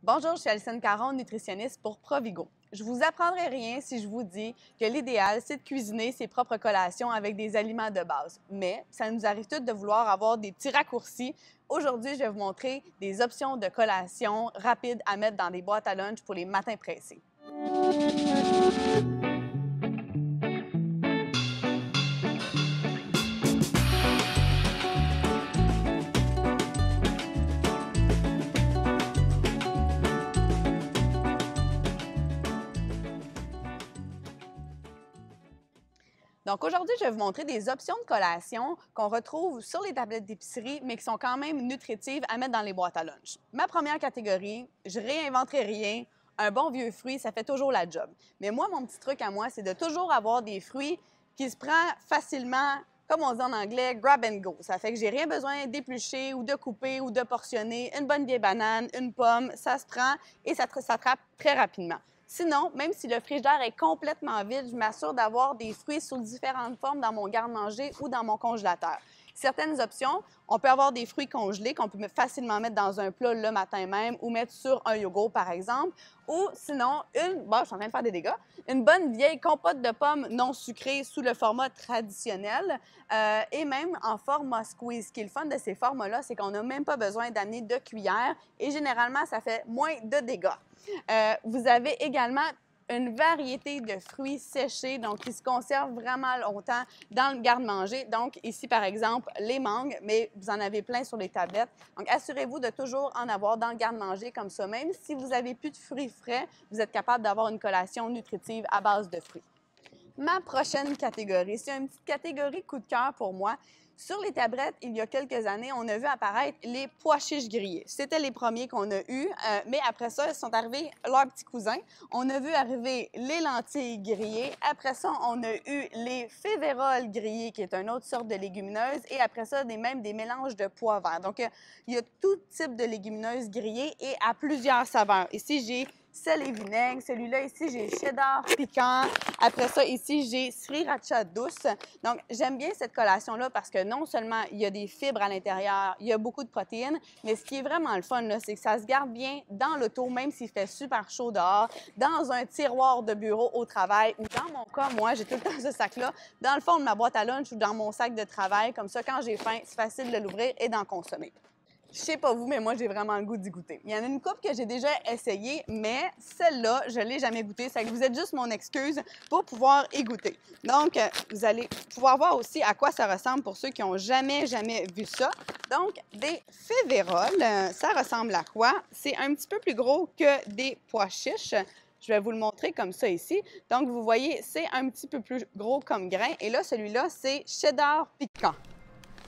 Bonjour, je suis Alison Caron, nutritionniste pour Provigo. Je vous apprendrai rien si je vous dis que l'idéal, c'est de cuisiner ses propres collations avec des aliments de base. Mais ça nous arrive tous de vouloir avoir des petits raccourcis. Aujourd'hui, je vais vous montrer des options de collation rapides à mettre dans des boîtes à lunch pour les matins pressés. Donc aujourd'hui, je vais vous montrer des options de collation qu'on retrouve sur les tablettes d'épicerie, mais qui sont quand même nutritives à mettre dans les boîtes à lunch. Ma première catégorie, je réinventerai rien. Un bon vieux fruit, ça fait toujours la job. Mais moi, mon petit truc à moi, c'est de toujours avoir des fruits qui se prennent facilement, comme on dit en anglais, grab and go. Ça fait que j'ai rien besoin d'éplucher ou de couper ou de portionner. Une bonne vieille banane, une pomme, ça se prend et ça s'attrape très rapidement. Sinon, même si le frigidaire est complètement vide, je m'assure d'avoir des fruits sous différentes formes dans mon garde-manger ou dans mon congélateur. Certaines options, on peut avoir des fruits congelés qu'on peut facilement mettre dans un plat le matin même ou mettre sur un yogourt, par exemple. Ou sinon, je suis en train de faire des dégâts, une bonne vieille compote de pommes non sucrée sous le format traditionnel et même en format squeeze. Ce qui est le fun de ces formats-là, c'est qu'on n'a même pas besoin d'amener de cuillère et généralement, ça fait moins de dégâts. Vous avez également une variété de fruits séchés, donc qui se conservent vraiment longtemps dans le garde-manger. Donc ici, par exemple, les mangues, mais vous en avez plein sur les tablettes. Donc assurez-vous de toujours en avoir dans le garde-manger comme ça. Même si vous n'avez plus de fruits frais, vous êtes capable d'avoir une collation nutritive à base de fruits. Ma prochaine catégorie, c'est une petite catégorie coup de cœur pour moi. Sur les tablettes, il y a quelques années, on a vu apparaître les pois chiches grillés. C'était les premiers qu'on a eus, mais après ça, ils sont arrivés leurs petits cousins. On a vu arriver les lentilles grillées. Après ça, on a eu les févéroles grillées, qui est une autre sorte de légumineuse. Et après ça, même des mélanges de pois verts. Donc, il y a tout type de légumineuses grillées et à plusieurs saveurs. Ici, j'ai sel et vinaigre. Celui-là, ici, j'ai cheddar piquant. Après ça, ici, j'ai sriracha douce. Donc, j'aime bien cette collation-là parce que non seulement il y a des fibres à l'intérieur, il y a beaucoup de protéines, mais ce qui est vraiment le fun, c'est que ça se garde bien dans l'auto, même s'il fait super chaud dehors, dans un tiroir de bureau au travail ou dans mon cas, moi, j'ai tout le temps ce sac-là, dans le fond de ma boîte à lunch ou dans mon sac de travail. Comme ça, quand j'ai faim, c'est facile de l'ouvrir et d'en consommer. Je sais pas vous, mais moi, j'ai vraiment le goût d'y goûter. Il y en a une couple que j'ai déjà essayé, mais celle-là, je ne l'ai jamais goûtée. C'est que vous êtes juste mon excuse pour pouvoir y goûter. Donc, vous allez pouvoir voir aussi à quoi ça ressemble pour ceux qui n'ont jamais vu ça. Donc, des févéroles, ça ressemble à quoi? C'est un petit peu plus gros que des pois chiches. Je vais vous le montrer comme ça ici. Donc, vous voyez, c'est un petit peu plus gros comme grain. Et là, celui-là, c'est cheddar piquant.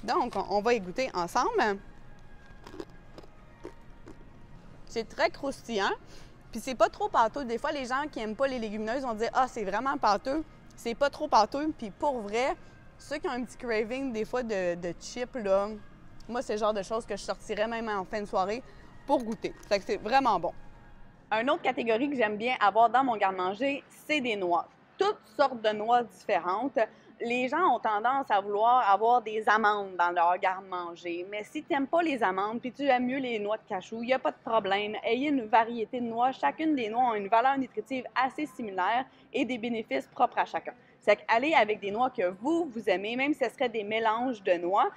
Donc, on va y goûter ensemble. C'est très croustillant, puis c'est pas trop pâteux. Des fois, les gens qui n'aiment pas les légumineuses vont dire « Ah, c'est vraiment pâteux ». C'est pas trop pâteux, puis pour vrai, ceux qui ont un petit craving des fois de chips, là, moi, c'est le genre de choses que je sortirais même en fin de soirée pour goûter. Fait que c'est vraiment bon. Une autre catégorie que j'aime bien avoir dans mon garde-manger, c'est des noix. Toutes sortes de noix différentes. Les gens ont tendance à vouloir avoir des amandes dans leur garde-manger. Mais si tu n'aimes pas les amandes puis tu aimes mieux les noix de cachou, il n'y a pas de problème. Ayez une variété de noix. Chacune des noix a une valeur nutritive assez similaire et des bénéfices propres à chacun. C'est qu'allez avec des noix que vous aimez, même si ce serait des mélanges de noix.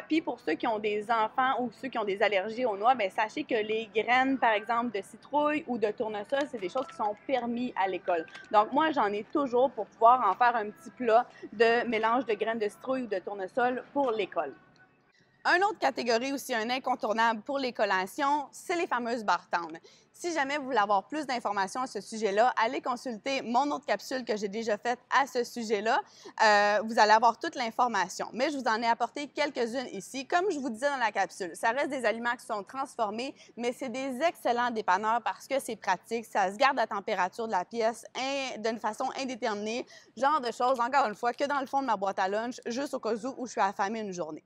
Puis pour ceux qui ont des enfants ou ceux qui ont des allergies aux noix, bien, sachez que les graines, par exemple, de citrouille ou de tournesol, c'est des choses qui sont permises à l'école. Donc moi, j'en ai toujours pour pouvoir en faire un petit plat de mélange de graines de citrouille ou de tournesol pour l'école. Une autre catégorie aussi, un incontournable pour les collations, c'est les fameuses bartendes. Si jamais vous voulez avoir plus d'informations à ce sujet-là, allez consulter mon autre capsule que j'ai déjà faite à ce sujet-là. Vous allez avoir toute l'information. Mais je vous en ai apporté quelques-unes ici. Comme je vous disais dans la capsule, ça reste des aliments qui sont transformés, mais c'est des excellents dépanneurs parce que c'est pratique. Ça se garde à la température de la pièce d'une façon indéterminée. Genre de choses, encore une fois, que dans le fond de ma boîte à lunch, juste au cas où je suis affamée une journée.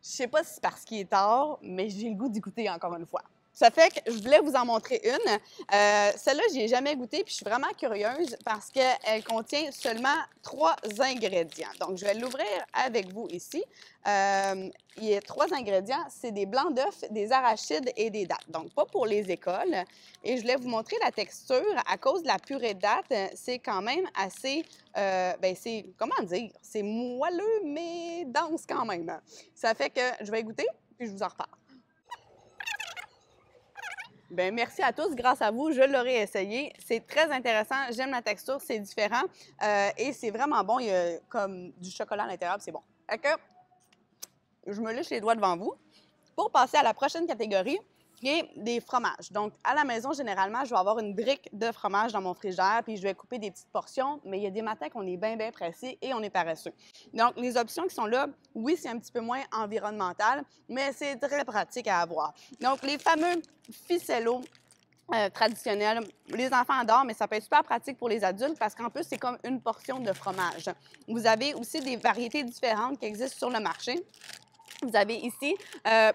Je sais pas si c'est parce qu'il est tard, mais j'ai le goût d'y goûter encore une fois. Ça fait que je voulais vous en montrer une. Celle-là, je n'y ai jamais goûté, puis je suis vraiment curieuse parce qu'elle contient seulement 3 ingrédients. Donc, je vais l'ouvrir avec vous ici. Il y a 3 ingrédients, c'est des blancs d'œufs, des arachides et des dattes. Donc, pas pour les écoles. Et je voulais vous montrer la texture. À cause de la purée de dattes, c'est quand même assez, c'est, comment dire, c'est moelleux, mais dense quand même. Ça fait que je vais goûter, puis je vous en reparle. Bien, merci à tous. Grâce à vous, je l'aurais essayé. C'est très intéressant. J'aime la texture, c'est différent et c'est vraiment bon. Il y a comme du chocolat à l'intérieur, c'est bon. Fait que je me lèche les doigts devant vous pour passer à la prochaine catégorie, qui est des fromages. Donc, à la maison, généralement, je vais avoir une brique de fromage dans mon frigidaire, puis je vais couper des petites portions, mais il y a des matins qu'on est bien pressés et on est paresseux. Donc, les options qui sont là, oui, c'est un petit peu moins environnemental, mais c'est très pratique à avoir. Donc, les fameux ficellos traditionnels, les enfants adorent, mais ça peut être super pratique pour les adultes parce qu'en plus, c'est comme une portion de fromage. Vous avez aussi des variétés différentes qui existent sur le marché. Vous avez ici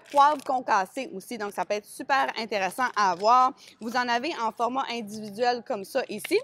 poivre concassé aussi, donc ça peut être super intéressant à avoir. Vous en avez en format individuel comme ça ici.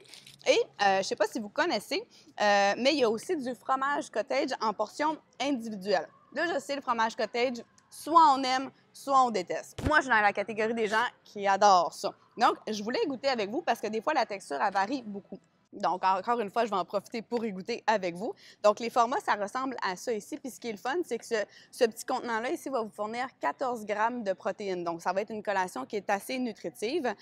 Et je ne sais pas si vous connaissez, mais il y a aussi du fromage cottage en portion individuelle. Là, je sais, le fromage cottage, soit on aime, soit on déteste. Moi, je suis dans la catégorie des gens qui adorent ça. Donc, je voulais goûter avec vous parce que des fois, la texture, elle varie beaucoup. Donc, encore une fois, je vais en profiter pour y goûter avec vous. Donc, les formats, ça ressemble à ça ici. Puis, ce qui est le fun, c'est que ce petit contenant-là ici va vous fournir 14 grammes de protéines. Donc, ça va être une collation qui est assez nutritive.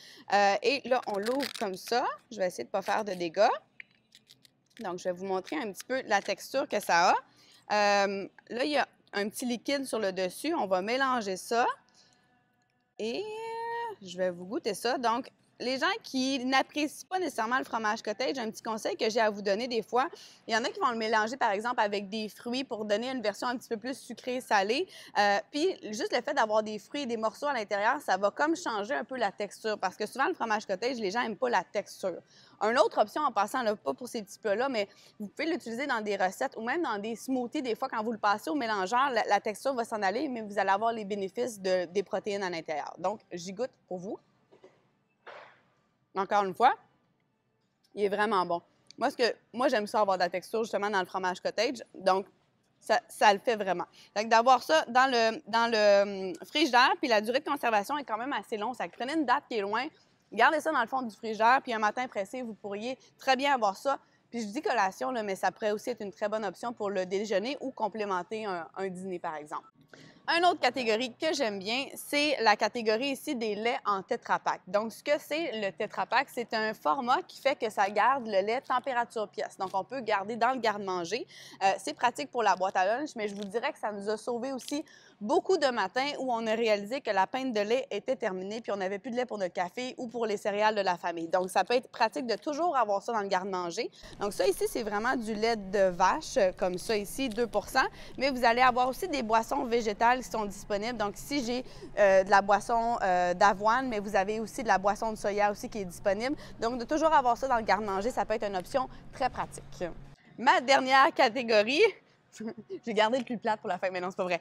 Et là, on l'ouvre comme ça. Je vais essayer de ne pas faire de dégâts. Donc, je vais vous montrer un petit peu la texture que ça a. Là, il y a un petit liquide sur le dessus. On va mélanger ça. Et je vais vous goûter ça. Donc, les gens qui n'apprécient pas nécessairement le fromage cottage, un petit conseil que j'ai à vous donner des fois, il y en a qui vont le mélanger, par exemple, avec des fruits pour donner une version un petit peu plus sucrée, salée. Puis, juste le fait d'avoir des fruits et des morceaux à l'intérieur, ça va comme changer un peu la texture parce que souvent, le fromage cottage, les gens n'aiment pas la texture. Une autre option, en passant, là, pas pour ces petits plats-là, mais vous pouvez l'utiliser dans des recettes ou même dans des smoothies. Des fois, quand vous le passez au mélangeur, la texture va s'en aller, mais vous allez avoir les bénéfices des protéines à l'intérieur. Donc, j'y goûte pour vous. Encore une fois, il est vraiment bon. Moi, j'aime ça avoir de la texture justement dans le fromage cottage, donc ça le fait vraiment. Donc, d'avoir ça dans le frigidaire, puis la durée de conservation est quand même assez longue. Ça prenez une date qui est loin, gardez ça dans le fond du frigidaire, puis un matin pressé, vous pourriez très bien avoir ça. Puis je dis collation, là, mais ça pourrait aussi être une très bonne option pour le déjeuner ou complémenter un dîner, par exemple. Une autre catégorie que j'aime bien, c'est la catégorie ici des laits en Tetra Pak. Donc, ce que c'est le Tetra Pak, c'est un format qui fait que ça garde le lait température pièce. Donc, on peut garder dans le garde-manger. C'est pratique pour la boîte à lunch, mais je vous dirais que ça nous a sauvé aussi beaucoup de matins où on a réalisé que la pinte de lait était terminée puis on n'avait plus de lait pour notre café ou pour les céréales de la famille. Donc, ça peut être pratique de toujours avoir ça dans le garde-manger. Donc, ça ici, c'est vraiment du lait de vache, comme ça ici, 2 mais vous allez avoir aussi des boissons végétales qui sont disponibles. Donc, ici, j'ai de la boisson d'avoine, mais vous avez aussi de la boisson de soya aussi qui est disponible. Donc, de toujours avoir ça dans le garde-manger, ça peut être une option très pratique. Ma dernière catégorie, j'ai gardé le plus plate pour la fin, mais non, c'est pas vrai.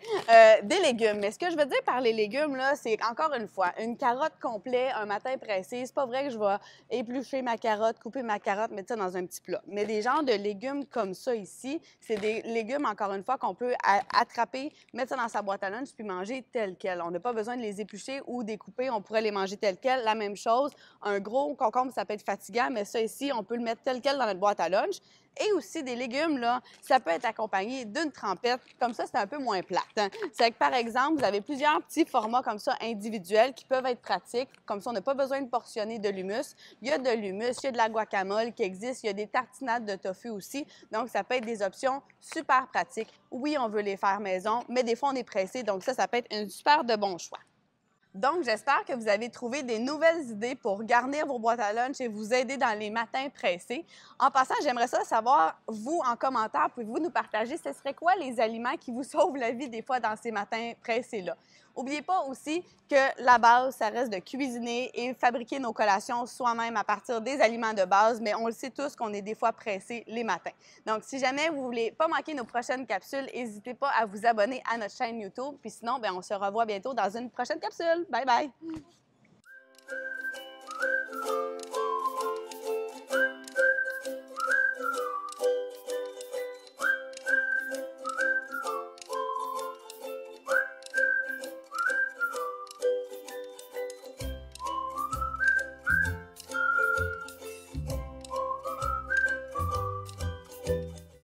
Des légumes. Mais ce que je veux dire par les légumes, là, c'est encore une fois, une carotte complète, un matin pressé. C'est pas vrai que je vais éplucher ma carotte, couper ma carotte, mettre ça dans un petit plat. Mais des genres de légumes comme ça ici, c'est des légumes, encore une fois, qu'on peut attraper, mettre ça dans sa boîte à lunch puis manger tel quel. On n'a pas besoin de les éplucher ou découper. On pourrait les manger tel quel. La même chose, un gros concombre, ça peut être fatigant, mais ça ici, on peut le mettre tel quel dans notre boîte à lunch. Et aussi des légumes, là, ça peut être accompagné d'une trempette. Comme ça, c'est un peu moins plate. Hein? C'est que, par exemple, vous avez plusieurs petits formats comme ça individuels qui peuvent être pratiques. Comme ça, on n'a pas besoin de portionner de l'humus. Il y a de l'humus, il y a de la guacamole qui existe, il y a des tartinades de tofu aussi. Donc, ça peut être des options super pratiques. Oui, on veut les faire maison, mais des fois, on est pressé. Donc, ça peut être un super de bon choix. Donc, j'espère que vous avez trouvé des nouvelles idées pour garnir vos boîtes à lunch et vous aider dans les matins pressés. En passant, j'aimerais ça savoir, vous, en commentaire, pouvez-vous nous partager, ce serait quoi les aliments qui vous sauvent la vie des fois dans ces matins pressés-là? N'oubliez pas aussi que la base, ça reste de cuisiner et fabriquer nos collations soi-même à partir des aliments de base, mais on le sait tous qu'on est des fois pressés les matins. Donc, si jamais vous ne voulez pas manquer nos prochaines capsules, n'hésitez pas à vous abonner à notre chaîne YouTube. Puis sinon, bien, on se revoit bientôt dans une prochaine capsule. Bye bye!